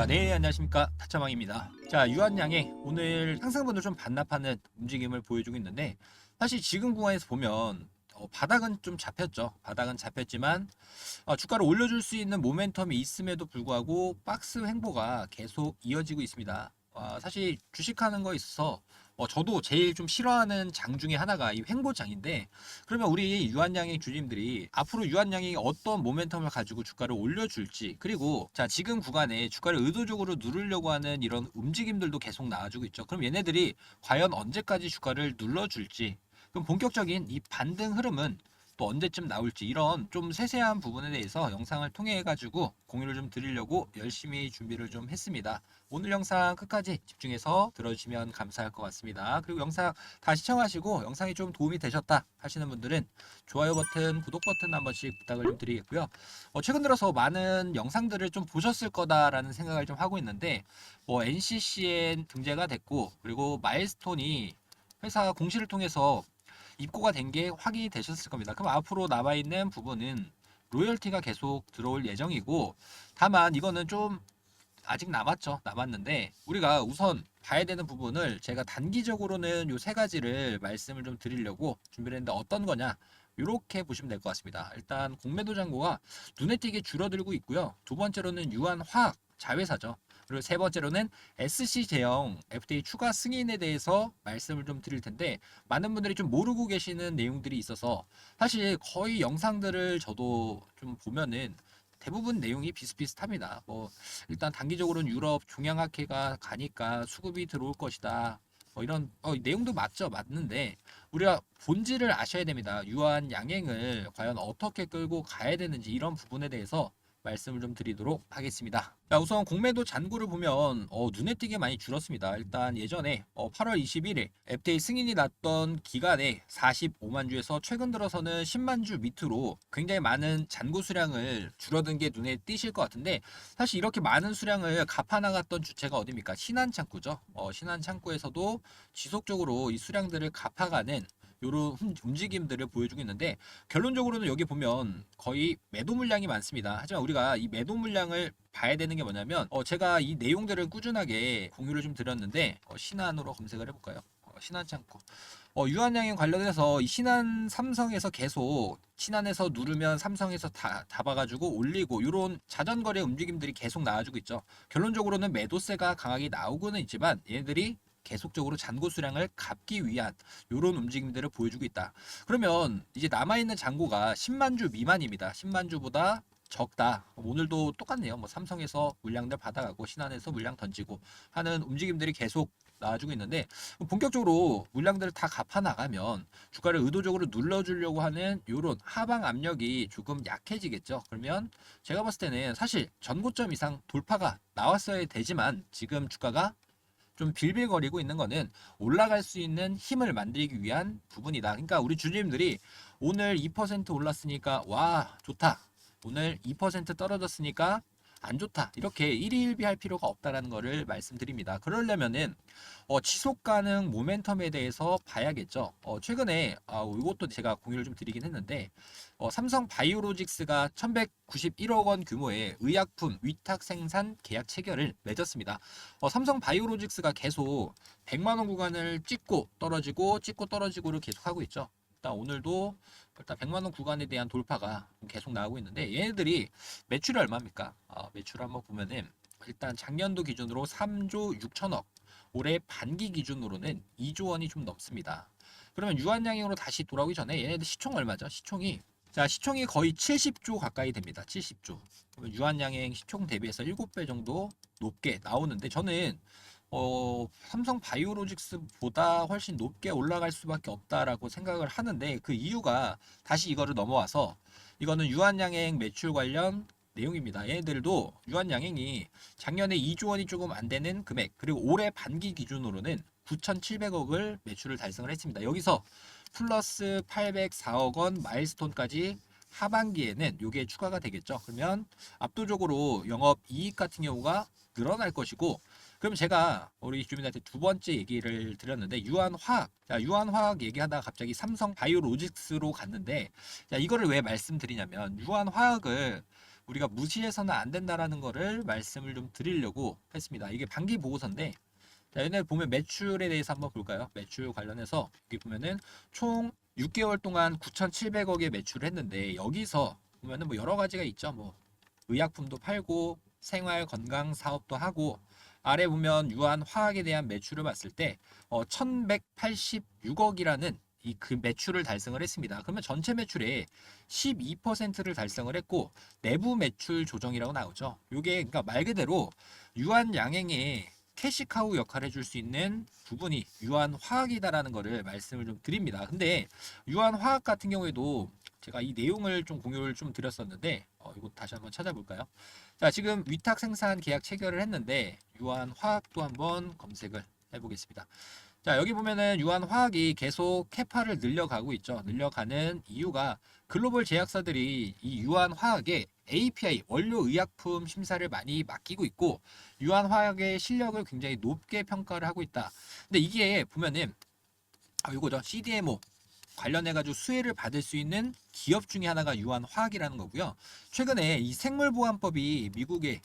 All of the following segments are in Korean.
네, 안녕하십니까. 타짜망입니다. 자, 유한양행 오늘 상승분을 좀 반납하는 움직임을 보여주고 있는데, 사실 지금 구간에서 보면 바닥은 좀 잡혔죠. 바닥은 잡혔지만 주가를 올려줄 수 있는 모멘텀이 있음에도 불구하고 박스 횡보가 계속 이어지고 있습니다. 사실 주식하는 거에 있어서 저도 제일 좀 싫어하는 장 중에 하나가 이 횡보장인데, 그러면 우리 유한양행 주주님들이 앞으로 유한양행이 어떤 모멘텀을 가지고 주가를 올려줄지, 그리고 자 지금 구간에 주가를 의도적으로 누르려고 하는 이런 움직임들도 계속 나와주고 있죠. 그럼 얘네들이 과연 언제까지 주가를 눌러줄지, 그럼 본격적인 이 반등 흐름은 또 언제쯤 나올지, 이런 좀 세세한 부분에 대해서 영상을 통해 가지고 공유를 좀 드리려고 열심히 준비를 좀 했습니다. 오늘 영상 끝까지 집중해서 들어주시면 감사할 것 같습니다. 그리고 영상 다 시청하시고 영상이 좀 도움이 되셨다 하시는 분들은 좋아요 버튼, 구독 버튼 한 번씩 부탁을 좀 드리겠고요. 최근 들어서 많은 영상들을 좀 보셨을 거다라는 생각을 좀 하고 있는데, NCCN 등재가 됐고, 그리고 마일스톤이 회사 공시를 통해서 입고가 된 게 확인이 되셨을 겁니다. 그럼 앞으로 남아있는 부분은 로열티가 계속 들어올 예정이고, 다만 이거는 좀 아직 남았죠. 남았는데 우리가 우선 봐야 되는 부분을 제가 단기적으로는 요 세 가지를 말씀을 좀 드리려고 준비를 했는데, 어떤 거냐, 이렇게 보시면 될 것 같습니다. 일단 공매도 잔고가 눈에 띄게 줄어들고 있고요. 두 번째로는 유한화학 자회사죠. 그리고 세 번째로는 SC 제형 FDA 추가 승인에 대해서 말씀을 좀 드릴 텐데, 많은 분들이 좀 모르고 계시는 내용들이 있어서 사실 거의 영상들을 저도 좀 보면은 대부분 내용이 비슷비슷합니다. 일단 단기적으로는 유럽 종양학회가 가니까 수급이 들어올 것이다. 이런 내용도 맞는데 우리가 본질을 아셔야 됩니다. 유한 양행을 과연 어떻게 끌고 가야 되는지, 이런 부분에 대해서 말씀을 좀 드리도록 하겠습니다. 자, 우선 공매도 잔고를 보면 눈에 띄게 많이 줄었습니다. 일단 예전에 8월 21일 FDA 승인이 났던 기간에 45만 주에서 최근 들어서는 10만 주 밑으로 굉장히 많은 잔고 수량을 줄어든 게 눈에 띄실 것 같은데, 사실 이렇게 많은 수량을 갚아나갔던 주체가 어디입니까? 신한창구죠. 신한창구에서도 지속적으로 이 수량들을 갚아가는 요런 움직임들을 보여주고 있는데, 결론적으로는 여기 보면 거의 매도 물량이 많습니다. 하지만 우리가 이 매도 물량을 봐야 되는 게 뭐냐면, 제가 이 내용들을 꾸준하게 공유를 좀 드렸는데, 신한으로 검색을 해볼까요? 신한창고. 유한양행 관련해서 이 신한 삼성에서 계속, 신한에서 누르면 삼성에서 다 잡아가지고 올리고, 이런 자전거래 움직임들이 계속 나와주고 있죠. 결론적으로는 매도세가 강하게 나오고는 있지만 얘네들이 계속적으로 잔고 수량을 갚기 위한 이런 움직임들을 보여주고 있다. 그러면 이제 남아있는 잔고가 10만 주 미만입니다. 10만 주보다 적다. 오늘도 똑같네요. 삼성에서 물량들 받아가고 신한에서 물량 던지고 하는 움직임들이 계속 나와주고 있는데, 본격적으로 물량들을 다 갚아 나가면 주가를 의도적으로 눌러주려고 하는 이런 하방 압력이 조금 약해지겠죠. 그러면 제가 봤을 때는 사실 전고점 이상 돌파가 나왔어야 되지만, 지금 주가가 좀 빌빌거리고 있는 거는 올라갈 수 있는 힘을 만들기 위한 부분이다. 그러니까 우리 주주님들이 오늘 2% 올랐으니까 와 좋다, 오늘 2% 떨어졌으니까 안 좋다, 이렇게 일희일비할 필요가 없다라는 거를 말씀드립니다. 그러려면은 지속 가능 모멘텀에 대해서 봐야겠죠. 최근에 이것도 제가 공유를 좀 드리긴 했는데, 삼성 바이오로직스가 1191억 원 규모의 의약품 위탁 생산 계약 체결을 맺었습니다. 삼성 바이오로직스가 계속 100만 원 구간을 찍고 떨어지고를 계속 하고 있죠. 일단 오늘도 일단 100만 원 구간에 대한 돌파가 계속 나오고 있는데, 얘네들이 매출이 얼마입니까? 매출 한번 보면은 일단 작년도 기준으로 3조 6천억, 올해 반기 기준으로는 2조 원이 좀 넘습니다. 그러면 유한양행으로 다시 돌아오기 전에 얘네들 시총 얼마죠? 시총이 거의 70조 가까이 됩니다. 70조. 그러면 유한양행 시총 대비해서 7배 정도 높게 나오는데, 저는 삼성 바이오로직스보다 훨씬 높게 올라갈 수밖에 없다라고 생각을 하는데, 그 이유가 다시 이거를 넘어와서, 이거는 유한양행 매출 관련 내용입니다. 얘네들도 유한양행이 작년에 2조 원이 조금 안 되는 금액, 그리고 올해 반기 기준으로는 9,700억을 매출을 달성을 했습니다. 여기서 플러스 804억 원 마일스톤까지 하반기에는 요게 추가가 되겠죠. 그러면 압도적으로 영업 이익 같은 경우가 늘어날 것이고, 그럼 제가 우리 주민한테 두 번째 얘기를 드렸는데, 유한화학. 자, 유한화학 얘기하다가 갑자기 삼성 바이오로직스로 갔는데, 자, 이거를 왜 말씀드리냐면, 유한화학을 우리가 무시해서는 안 된다라는 거를 말씀을 좀 드리려고 했습니다. 이게 반기 보고서인데, 자, 얘네 보면 매출에 대해서 한번 볼까요? 매출 관련해서 여기 보면은 총 6개월 동안 9,700억의 매출을 했는데, 여기서 보면은 뭐 여러 가지가 있죠. 뭐 의약품도 팔고 생활 건강 사업도 하고, 아래 보면 유한 화학에 대한 매출을 봤을 때 1,186억이라는 이 그 매출을 달성을 했습니다. 그러면 전체 매출의 12%를 달성을 했고, 내부 매출 조정이라고 나오죠. 요게 그러니까 말 그대로 유한 양행의 캐시카우 역할을 해줄 수 있는 부분이 유한 화학이다라는 거를 말씀을 좀 드립니다. 근데 유한 화학 같은 경우에도 제가 이 내용을 좀 공유를 좀 드렸었는데, 이거 다시 한번 찾아볼까요? 자, 지금 위탁 생산 계약 체결을 했는데 유한 화학도 한번 검색을 해보겠습니다. 자, 여기 보면은 유한 화학이 계속 캐파를 늘려가고 있죠. 늘려가는 이유가 글로벌 제약사들이 이 유한 화학에 API 원료 의약품 심사를 많이 맡기고 있고, 유한 화학의 실력을 굉장히 높게 평가를 하고 있다. 근데 이게 보면은 이거죠. CDMO 관련해가지고 수혜를 받을 수 있는 기업 중에 하나가 유한 화학이라는 거고요. 최근에 이 생물보안법이 미국에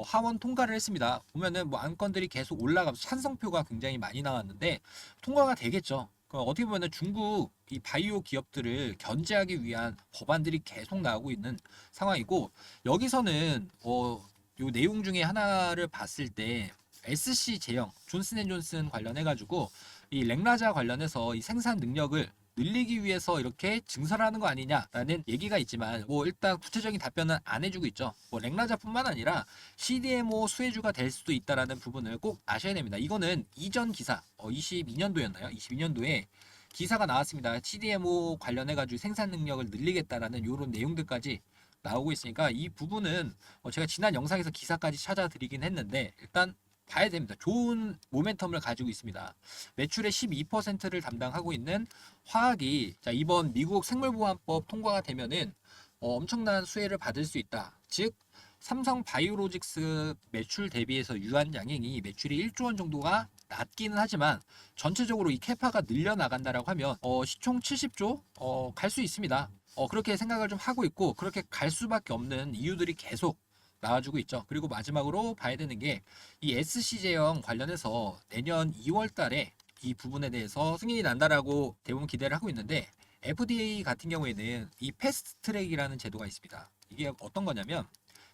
하원 통과를 했습니다. 보면은 뭐 안건들이 계속 올라가면서 찬성표가 굉장히 많이 나왔는데 통과가 되겠죠. 어떻게 보면은 중국 이 바이오 기업들을 견제하기 위한 법안들이 계속 나오고 있는 상황이고, 여기서는 요 내용 중에 하나를 봤을 때 SC 제형 존슨앤존슨 관련해가지고 이 렉라자 관련해서 이 생산 능력을 늘리기 위해서 이렇게 증설하는 거 아니냐라는 얘기가 있지만, 뭐 일단 구체적인 답변은 안 해주고 있죠. 뭐 렉라자뿐만 아니라 CDMO 수혜주가 될 수도 있다라는 부분을 꼭 아셔야 됩니다. 이거는 이전 기사 22년도였나요? 22년도에 기사가 나왔습니다. CDMO 관련해가지고 생산 능력을 늘리겠다라는 이런 내용들까지 나오고 있으니까, 이 부분은 제가 지난 영상에서 기사까지 찾아드리긴 했는데 일단 봐야 됩니다. 좋은 모멘텀을 가지고 있습니다. 매출의 12%를 담당하고 있는 화학이, 자, 이번 미국 생물보안법 통과가 되면은 엄청난 수혜를 받을 수 있다. 즉 삼성 바이오로직스 매출 대비해서 유한 양행이 매출이 1조 원 정도가 낮기는 하지만 전체적으로 이 캐파가 늘려나간다라고 하면 시총 70조 갈 수 있습니다. 그렇게 생각을 좀 하고 있고, 그렇게 갈 수밖에 없는 이유들이 계속 나와주고 있죠. 그리고 마지막으로 봐야 되는 게 이 SC 제형 관련해서 내년 2월 달에 이 부분에 대해서 승인이 난다라고 대부분 기대를 하고 있는데, FDA 같은 경우에는 이 패스트 트랙이라는 제도가 있습니다. 이게 어떤 거냐면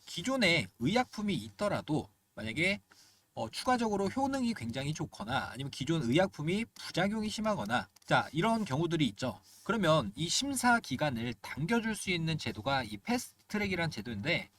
기존에 의약품이 있더라도 만약에 추가적으로 효능이 굉장히 좋거나 아니면 기존 의약품이 부작용이 심하거나, 자, 이런 경우들이 있죠. 그러면 이 심사 기간을 당겨줄 수 있는 제도가 이 패스트 트랙이라는 제도인데,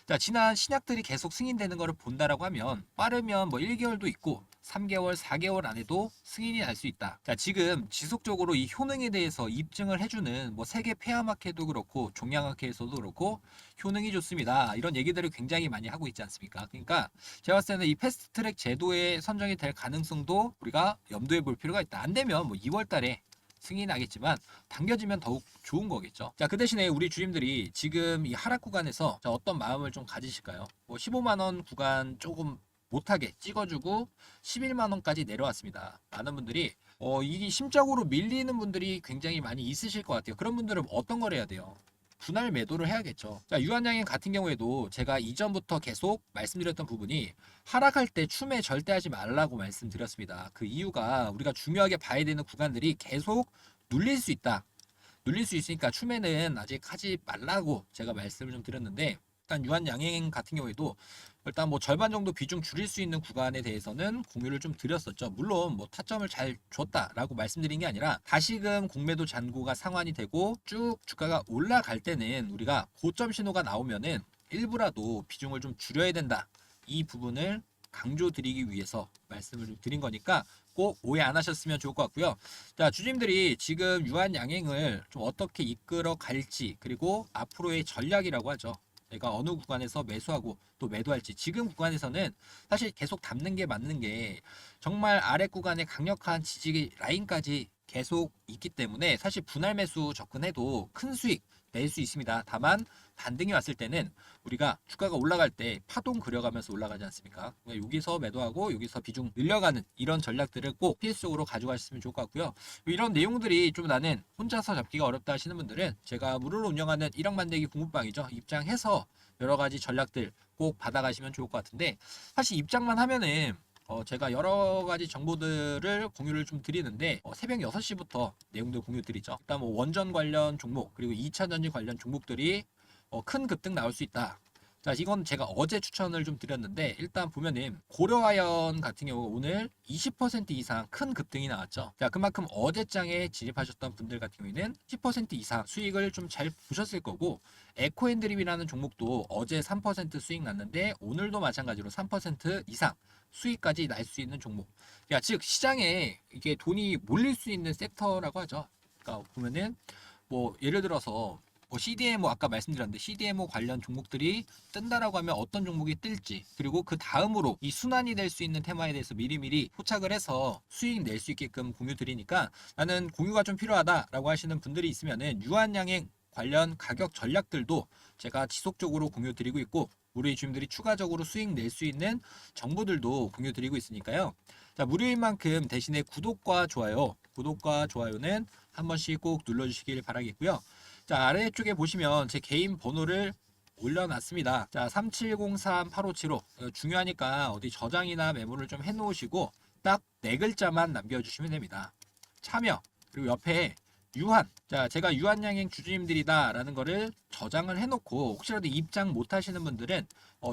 자, 지난 신약들이 계속 승인되는 것을 본다라고 하면 빠르면 뭐 1개월도 있고 3개월, 4개월 안에도 승인이 날 수 있다. 자, 지금 지속적으로 이 효능에 대해서 입증을 해주는 뭐 세계 폐암학회도 그렇고 종양학회에서도 그렇고 효능이 좋습니다, 이런 얘기들을 굉장히 많이 하고 있지 않습니까? 그러니까 제가 봤을 때는 이 패스트트랙 제도에 선정이 될 가능성도 우리가 염두에 볼 필요가 있다. 안 되면 뭐 2월 달에 승인이 나겠지만 당겨지면 더욱 좋은 거겠죠. 자, 그 대신에 우리 주님들이 지금 이 하락 구간에서 자, 어떤 마음을 좀 가지실까요? 뭐 15만 원 구간 조금 못하게 찍어주고 11만 원까지 내려왔습니다. 많은 분들이 이게 심적으로 밀리는 분들이 굉장히 많이 있으실 것 같아요. 그런 분들은 어떤 걸 해야 돼요? 분할 매도를 해야겠죠. 자, 유한양행 같은 경우에도 제가 이전부터 계속 말씀드렸던 부분이 하락할 때 추매 절대 하지 말라고 말씀드렸습니다. 그 이유가 우리가 중요하게 봐야 되는 구간들이 계속 눌릴 수 있다. 눌릴 수 있으니까 추매는 아직 하지 말라고 제가 말씀을 좀 드렸는데, 일단 유한양행 같은 경우에도 일단 뭐 절반 정도 비중 줄일 수 있는 구간에 대해서는 공유를 좀 드렸었죠. 물론 뭐 타점을 잘 줬다라고 말씀드린 게 아니라 다시금 공매도 잔고가 상환이 되고 쭉 주가가 올라갈 때는 우리가 고점 신호가 나오면은 일부라도 비중을 좀 줄여야 된다. 이 부분을 강조드리기 위해서 말씀을 좀 드린 거니까 꼭 오해 안 하셨으면 좋을 것 같고요. 자, 주주님들이 지금 유한 양행을 좀 어떻게 이끌어 갈지, 그리고 앞으로의 전략이라고 하죠. 내가 어느 구간에서 매수하고 또 매도할지, 지금 구간에서는 사실 계속 담는 게 맞는 게, 정말 아래 구간에 강력한 지지 라인까지 계속 있기 때문에 사실 분할 매수 접근해도 큰 수익 낼 수 있습니다. 다만 반등이 왔을 때는 우리가 주가가 올라갈 때 파동 그려가면서 올라가지 않습니까? 그러니까 여기서 매도하고 여기서 비중 늘려가는 이런 전략들을 꼭 필수적으로 가져가셨으면 좋을 것 같고요. 이런 내용들이 좀 나는 혼자서 잡기가 어렵다 하시는 분들은 제가 무료로 운영하는 1억 만들기 공부방이죠. 입장해서 여러 가지 전략들 꼭 받아가시면 좋을 것 같은데, 사실 입장만 하면은 제가 여러 가지 정보들을 공유를 좀 드리는데 새벽 6시부터 내용들 공유 드리죠. 일단 뭐 원전 관련 종목 그리고 2차 전지 관련 종목들이 큰 급등 나올 수 있다. 자, 이건 제가 어제 추천을 좀 드렸는데 일단 보면은 고려아연 같은 경우 오늘 20% 이상 큰 급등이 나왔죠. 자, 그만큼 어제장에 진입하셨던 분들 같은 경우에는 10% 이상 수익을 좀 잘 보셨을 거고, 에코앤드립이라는 종목도 어제 3% 수익 났는데 오늘도 마찬가지로 3% 이상 수익까지 날 수 있는 종목. 야, 즉 시장에 이게 돈이 몰릴 수 있는 섹터라고 하죠. 그러니까 보면은 뭐 예를 들어서 뭐 CDMO 아까 말씀드렸는데 CDMO 관련 종목들이 뜬다라고 하면 어떤 종목이 뜰지, 그리고 그 다음으로 이 순환이 될 수 있는 테마에 대해서 미리미리 포착을 해서 수익 낼 수 있게끔 공유 드리니까, 나는 공유가 좀 필요하다라고 하시는 분들이 있으면은 유한양행 관련 가격 전략들도 제가 지속적으로 공유 드리고 있고, 우리 주님들이 추가적으로 수익 낼 수 있는 정보들도 공유 드리고 있으니까요. 자, 무료인 만큼 대신에 구독과 좋아요는 한 번씩 꼭 눌러주시길 바라겠고요. 자, 아래쪽에 보시면 제 개인 번호를 올려놨습니다. 자, 3703-8575 중요하니까 어디 저장이나 메모를 좀 해놓으시고 딱 4글자만 남겨주시면 됩니다. 참여, 그리고 옆에 유한. 자, 제가 유한양행 주주님들이다 라는 거를 저장을 해놓고 혹시라도 입장 못 하시는 분들은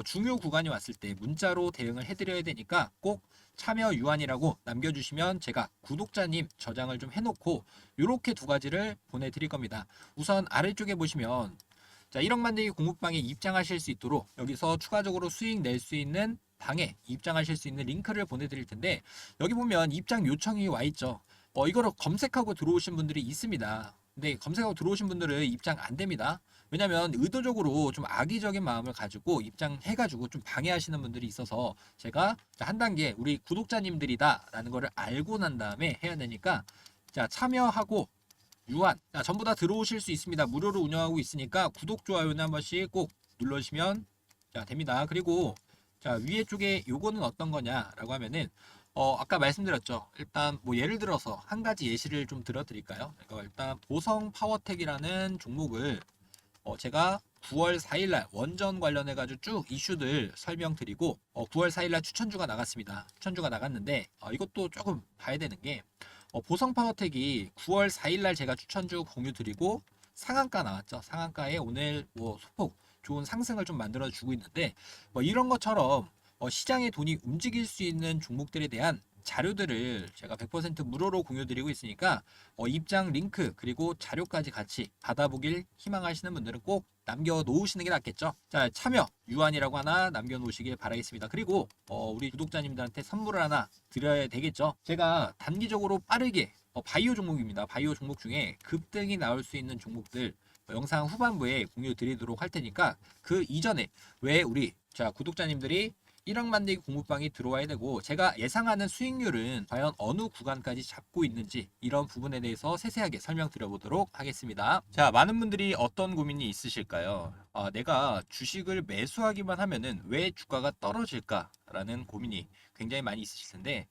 중요 구간이 왔을 때 문자로 대응을 해드려야 되니까 꼭 참여 유한이라고 남겨주시면 제가 구독자님 저장을 좀 해놓고 이렇게 2가지를 보내드릴 겁니다. 우선 아래쪽에 보시면 자, 1억 만들기 공부방에 입장하실 수 있도록 여기서 추가적으로 수익 낼 수 있는 방에 입장하실 수 있는 링크를 보내드릴 텐데, 여기 보면 입장 요청이 와 있죠. 이거를 검색하고 들어오신 분들이 있습니다. 근데 검색하고 들어오신 분들은 입장 안 됩니다. 왜냐면 의도적으로 좀 악의적인 마음을 가지고 입장해가지고 좀 방해하시는 분들이 있어서 제가 한 단계 우리 구독자님들이다 라는 거를 알고 난 다음에 해야 되니까, 자, 참여하고 유한, 자, 전부 다 들어오실 수 있습니다. 무료로 운영하고 있으니까 구독, 좋아요는 한 번씩 꼭 눌러주시면 자, 됩니다. 그리고 자, 위에 쪽에 요거는 어떤 거냐라고 하면은 아까 말씀드렸죠. 일단 뭐 예를 들어서 한 가지 예시를 좀 들어드릴까요? 일단 보성 파워텍이라는 종목을 제가 9월 4일날 원전 관련해가지고 쭉 이슈들 설명드리고 9월 4일날 추천주가 나갔습니다. 추천주가 나갔는데 이것도 조금 봐야 되는 게 보성 파워텍이 9월 4일날 제가 추천주 공유 드리고 상한가 나왔죠. 상한가에 오늘 뭐 소폭 좋은 상승을 좀 만들어 주고 있는데, 뭐 이런 것처럼 시장의 돈이 움직일 수 있는 종목들에 대한 자료들을 제가 100% 무료로 공유 드리고 있으니까 입장 링크 그리고 자료까지 같이 받아보길 희망하시는 분들은 꼭 남겨 놓으시는 게 낫겠죠. 자, 참여 유한이라고 하나 남겨 놓으시길 바라겠습니다. 그리고 우리 구독자님들한테 선물을 하나 드려야 되겠죠. 제가 단기적으로 빠르게 바이오 종목입니다. 바이오 종목 중에 급등이 나올 수 있는 종목들 영상 후반부에 공유 드리도록 할 테니까, 그 이전에 왜 우리 구독자님들이 1억 만들기 공부방이 들어와야 되고 제가 예상하는 수익률은 과연 어느 구간까지 잡고 있는지, 이런 부분에 대해서 세세하게 설명드려보도록 하겠습니다. 자, 많은 분들이 어떤 고민이 있으실까요? 내가 주식을 매수하기만 하면은 왜 주가가 떨어질까라는 고민이 굉장히 많이 있으실 텐데,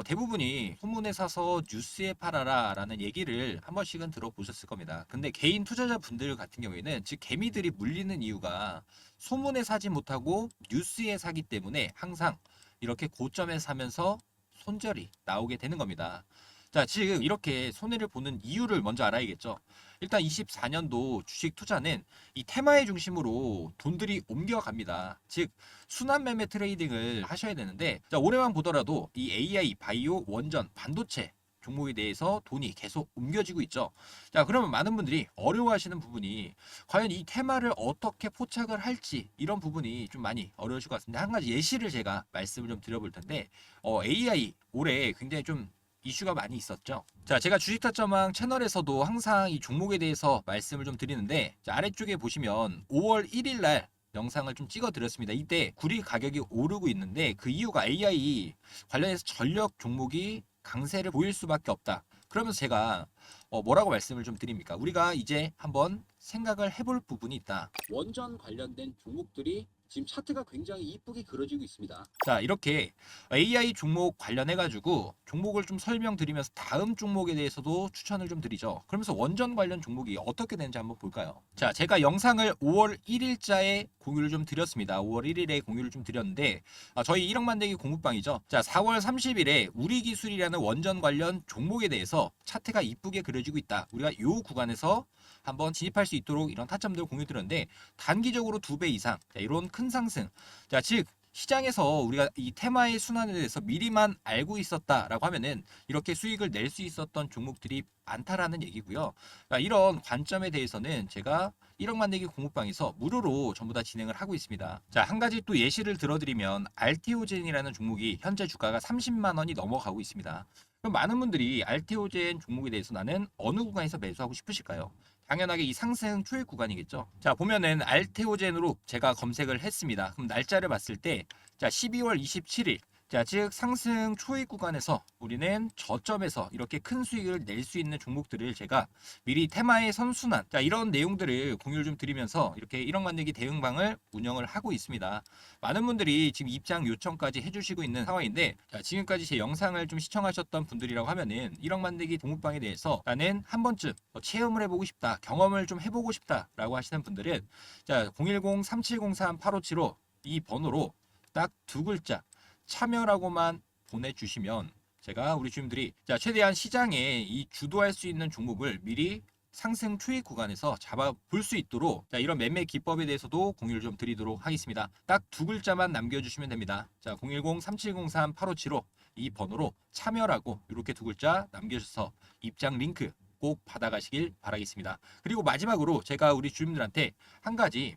대부분이 소문에 사서 뉴스에 팔아라 라는 얘기를 한 번씩은 들어보셨을 겁니다. 근데 개인 투자자분들 같은 경우에는, 즉 개미들이 물리는 이유가 소문에 사지 못하고 뉴스에 사기 때문에 항상 이렇게 고점에 사면서 손절이 나오게 되는 겁니다. 자, 지금 이렇게 손해를 보는 이유를 먼저 알아야겠죠. 일단 24년도 주식 투자는 이 테마의 중심으로 돈들이 옮겨갑니다. 즉 순환 매매 트레이딩을 하셔야 되는데, 자, 올해만 보더라도 이 AI, 바이오, 원전, 반도체 종목에 대해서 돈이 계속 옮겨지고 있죠. 자, 그러면 많은 분들이 어려워하시는 부분이 과연 이 테마를 어떻게 포착을 할지, 이런 부분이 좀 많이 어려우실 것 같습니다. 한 가지 예시를 제가 말씀을 좀 드려볼 텐데, AI 올해 굉장히 좀 이슈가 많이 있었죠. 자, 제가 주식타점왕 채널에서도 항상 이 종목에 대해서 말씀을 좀 드리는데, 자, 아래쪽에 보시면 5월 1일 날 영상을 좀 찍어 드렸습니다. 이때 구리 가격이 오르고 있는데 그 이유가 AI 관련해서 전력 종목이 강세를 보일 수밖에 없다. 그러면서 제가 뭐라고 말씀을 좀 드립니까? 우리가 이제 한번 생각을 해볼 부분이 있다. 원전 관련된 종목들이 지금 차트가 굉장히 이쁘게 그려지고 있습니다. 자, 이렇게 AI 종목 관련해가지고 종목을 좀 설명드리면서 다음 종목에 대해서도 추천을 좀 드리죠. 그러면서 원전 관련 종목이 어떻게 되는지 한번 볼까요? 자, 제가 영상을 5월 1일자에 공유를 좀 드렸습니다. 5월 1일에 공유를 좀 드렸는데 저희 1억 만들기 공부방이죠. 자, 4월 30일에 우리기술이라는 원전 관련 종목에 대해서 차트가 이쁘게 그려지고 있다. 우리가 이 구간에서 한번 진입할 수 있도록 이런 타점들을 공유 드렸는데 단기적으로 2배 이상 자, 이런 큰 상승. 자, 즉 시장에서 우리가 이 테마의 순환에 대해서 미리만 알고 있었다라고 하면은 이렇게 수익을 낼 수 있었던 종목들이 많다라는 얘기고요. 그러니까 이런 관점에 대해서는 제가 1억 만들기 공부방에서 무료로 전부 다 진행을 하고 있습니다. 자, 한 가지 또 예시를 들어드리면 알테오젠이라는 종목이 현재 주가가 30만 원이 넘어가고 있습니다. 그럼 많은 분들이 알테오젠 종목에 대해서 나는 어느 구간에서 매수하고 싶으실까요? 당연하게 이 상승 초입 구간이겠죠. 자, 보면은 알테오젠으로 제가 검색을 했습니다. 그럼 날짜를 봤을 때, 자, 12월 27일. 자, 즉 상승 초입 구간에서 우리는 저점에서 이렇게 큰 수익을 낼 수 있는 종목들을 제가 미리 테마의 선순환, 자, 이런 내용들을 공유를 좀 드리면서 이렇게 1억 만들기 대응방을 운영을 하고 있습니다. 많은 분들이 지금 입장 요청까지 해주시고 있는 상황인데, 자, 지금까지 제 영상을 좀 시청하셨던 분들이라고 하면은 1억 만들기 동국방에 대해서 나는 한 번쯤 체험을 해보고 싶다, 경험을 좀 해보고 싶다라고 하시는 분들은 자, 010-3703-8575 이 번호로 딱 두 글자 참여라고만 보내주시면 제가 우리 주님들이 자, 최대한 시장에 이 주도할 수 있는 종목을 미리 상승 초입 구간에서 잡아 볼 수 있도록 자, 이런 매매 기법에 대해서도 공유를 좀 드리도록 하겠습니다. 딱 두 글자만 남겨주시면 됩니다. 자, 010-3703-8575 이 번호로 참여라고 이렇게 두 글자 남겨주셔서 입장 링크 꼭 받아가시길 바라겠습니다. 그리고 마지막으로 제가 우리 주님들한테 한 가지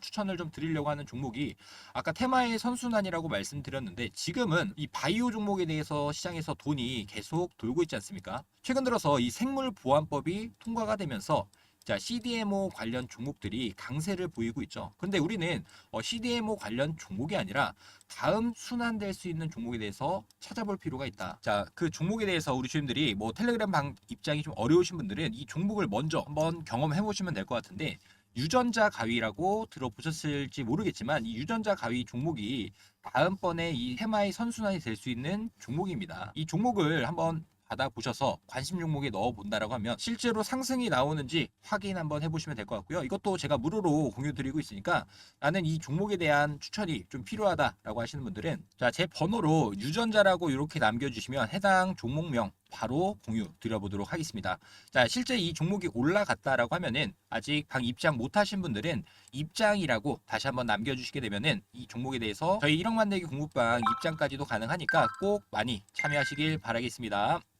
추천을 좀 드리려고 하는 종목이 아까 테마의 선순환이라고 말씀드렸는데 지금은 이 바이오 종목에 대해서 시장에서 돈이 계속 돌고 있지 않습니까? 최근 들어서 이 생물보안법이 통과가 되면서 자, CDMO 관련 종목들이 강세를 보이고 있죠. 근데 우리는 CDMO 관련 종목이 아니라 다음 순환될 수 있는 종목에 대해서 찾아볼 필요가 있다. 자, 그 종목에 대해서 우리 주님들이 뭐 텔레그램 방 입장이 좀 어려우신 분들은 이 종목을 먼저 한번 경험해 보시면 될 것 같은데 유전자 가위라고 들어보셨을지 모르겠지만 이 유전자 가위 종목이 다음번에 이 테마의 선순환이 될 수 있는 종목입니다. 이 종목을 한번 받아보셔서 관심 종목에 넣어본다라고 하면 실제로 상승이 나오는지 확인 한번 해보시면 될 것 같고요. 이것도 제가 무료로 공유 드리고 있으니까 나는 이 종목에 대한 추천이 좀 필요하다라고 하시는 분들은 자, 제 번호로 유전자라고 이렇게 남겨주시면 해당 종목명 바로 공유 드려보도록 하겠습니다. 자, 실제 이 종목이 올라갔다라고 하면은 아직 방 입장 못 하신 분들은 입장이라고 다시 한번 남겨주시게 되면은 이 종목에 대해서 저희 1억 만들기 공부방 입장까지도 가능하니까 꼭 많이 참여하시길 바라겠습니다.